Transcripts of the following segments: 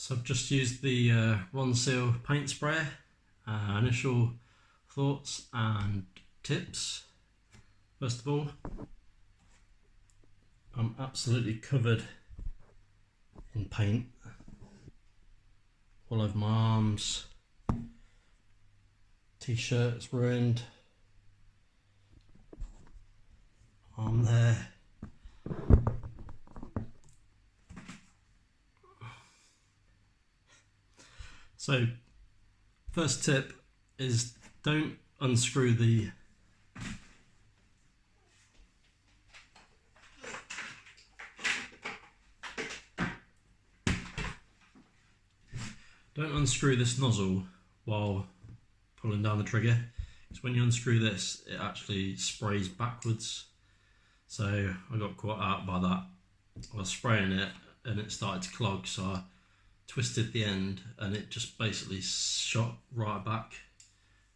So I've just used the Ronseal paint sprayer. Initial thoughts and tips. First of all, I'm absolutely covered in paint all over my arms. T-shirt's ruined. Arm there. So, first tip is don't unscrew the this nozzle while pulling down the trigger, because when you unscrew this it actually sprays backwards. So I got caught out by that. I was spraying it and it started to clog, so I twisted the end and it just basically shot right back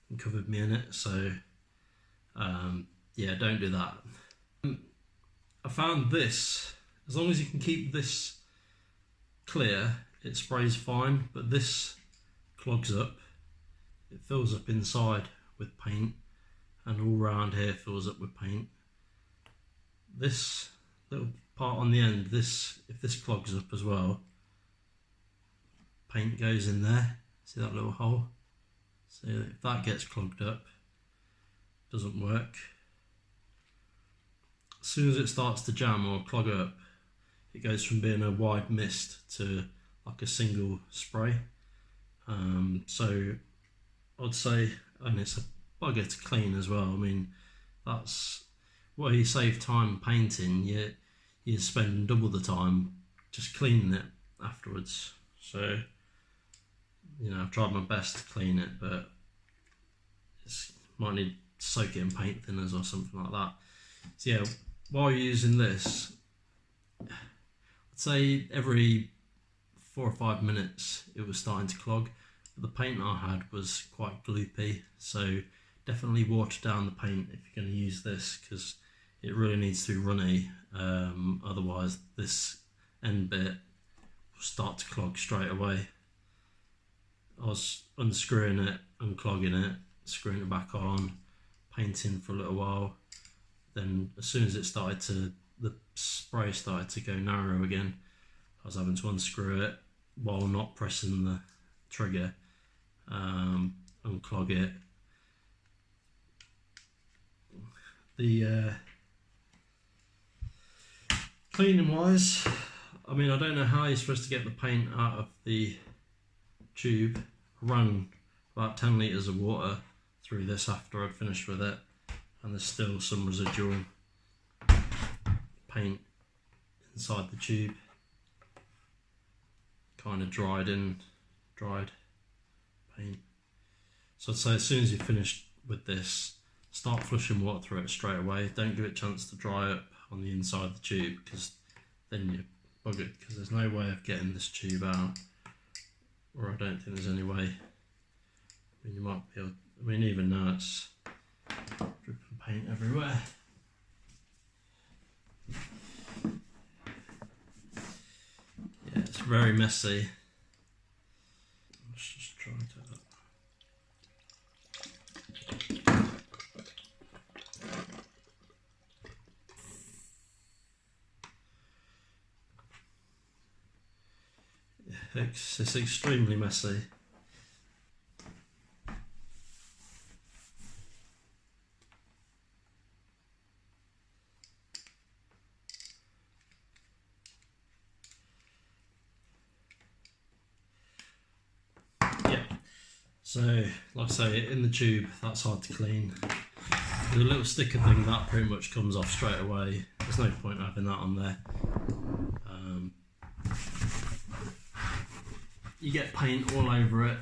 and covered me in it. So yeah, don't do that. I found this, as long as you can keep this clear, it sprays fine, but this clogs up. It fills up inside with paint and all around here fills up with paint. This little part on the end, if this clogs up as well, paint goes in there. See that little hole? So if that gets clogged up, it doesn't work. As soon as it starts to jam or clog up, it goes from being a wide mist to like a single spray. So I'd say, and it's a bugger to clean as well. I mean, that's where you save time painting. You're spending double the time just cleaning it afterwards. So, you know, I've tried my best to clean it, but might need to soak it in paint thinners or something like that. So yeah, while you're using this, I'd say every 4 or 5 minutes it was starting to clog. But the paint I had was quite gloopy, so definitely water down the paint if you're going to use this, because it really needs to be runny. Otherwise this end bit will start to clog straight away. I was unscrewing it, unclogging it, screwing it back on, painting for a little while. Then as soon as the spray started to go narrow again, I was having to unscrew it while not pressing the trigger, unclog it. The cleaning wise, I mean, I don't know how you're supposed to get the paint out of the tube. I ran about 10 litres of water through this after I finished with it, and there's still some residual paint inside the tube. Kind of dried paint. So I'd say as soon as you're finished with this, start flushing water through it straight away. Don't give it a chance to dry up on the inside of the tube, because then you're buggered, because there's no way of getting this tube out, or I don't think there's any way. I mean, you might be able, I mean, even now it's dripping paint everywhere. Yeah, it's very messy. Let's just try and do that. It's extremely messy. Yeah, so like I say, in the tube, that's hard to clean. The little sticker thing, that pretty much comes off straight away. There's no point having that on there. You get paint all over it.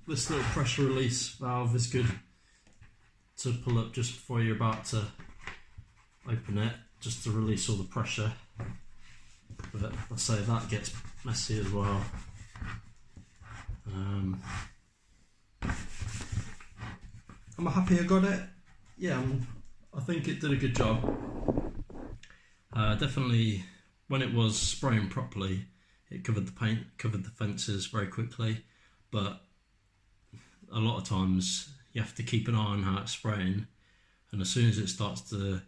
This little pressure release valve is good to pull up just before you're about to open it, just to release all the pressure. But I say that gets messy as well. Am I happy I got it? Yeah, I think it did a good job. Definitely, when it was spraying properly, it covered the paint, covered the fences very quickly, but a lot of times you have to keep an eye on how it's spraying, and as soon as it starts to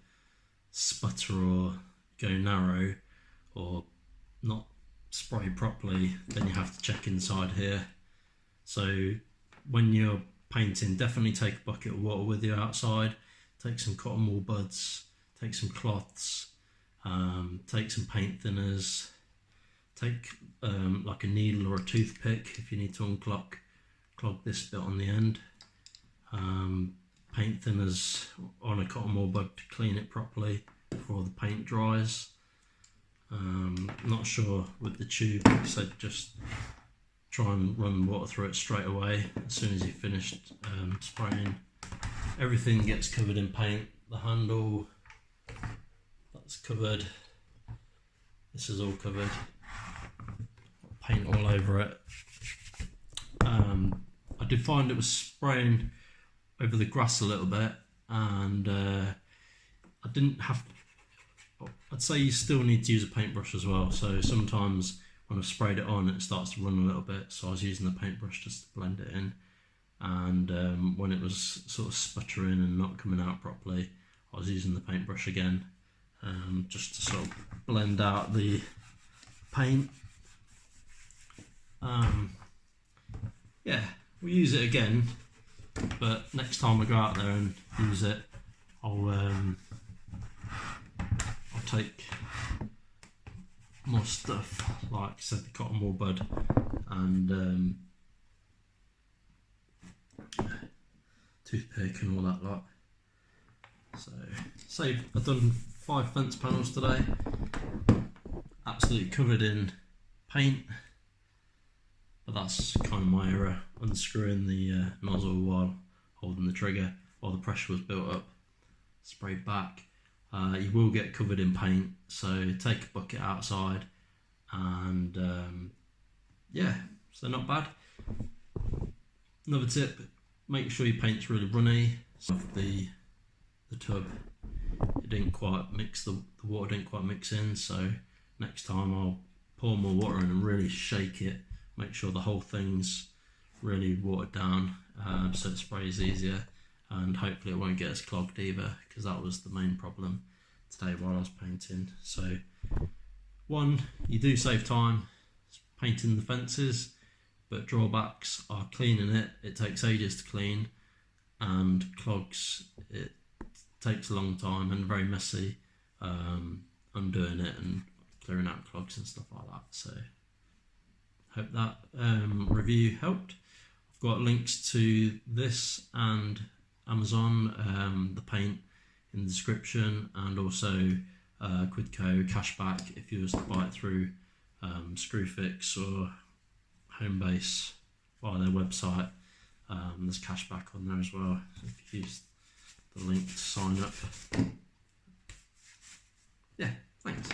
sputter or go narrow or not spray properly, then you have to check inside here. So when you're painting, definitely take a bucket of water with you outside, take some cotton wool buds, take some cloths, take some paint thinners, take like a needle or a toothpick if you need to clog this bit on the end. Paint thinners on a cotton wool bud to clean it properly before the paint dries. Not sure with the tube, so just try and run water through it straight away as soon as you've finished spraying. Everything gets covered in paint. The handle, that's covered. This is all covered. Paint all over it. I did find it was spraying over the grass a little bit, and I didn't have. I'd say you still need to use a paintbrush as well. So sometimes when I've sprayed it on, it starts to run a little bit. So I was using the paintbrush just to blend it in. And when it was sort of sputtering and not coming out properly, I was using the paintbrush again, just to sort of blend out the paint. Yeah, we'll use it again, but next time I go out there and use it, I'll take more stuff, like I said, the cotton wool bud and toothpick and all that lot. So I've done 5 fence panels today, absolutely covered in paint, but that's kind of my error, unscrewing the nozzle while holding the trigger while the pressure was built up. Sprayed back. You will get covered in paint, so take a bucket outside, and yeah, so not bad. Another tip, make sure your paint's really runny. So the tub, it didn't quite mix, the water didn't quite mix in, so next time I'll pour more water in and really shake it, make sure the whole thing's really watered down, so it sprays easier, and hopefully it won't get as clogged either, because that was the main problem today while I was painting. So one, you do save time painting the fences, but drawbacks are cleaning it. It takes ages to clean, and clogs, it takes a long time and very messy undoing it and clearing out clogs and stuff like that. So hope that review helped. I've got links to this and Amazon, the paint, in the description, and also Quidco cashback if you was to buy it through Screwfix or Homebase via their website. There's cashback on there as well if you use the link to sign up. Yeah, thanks.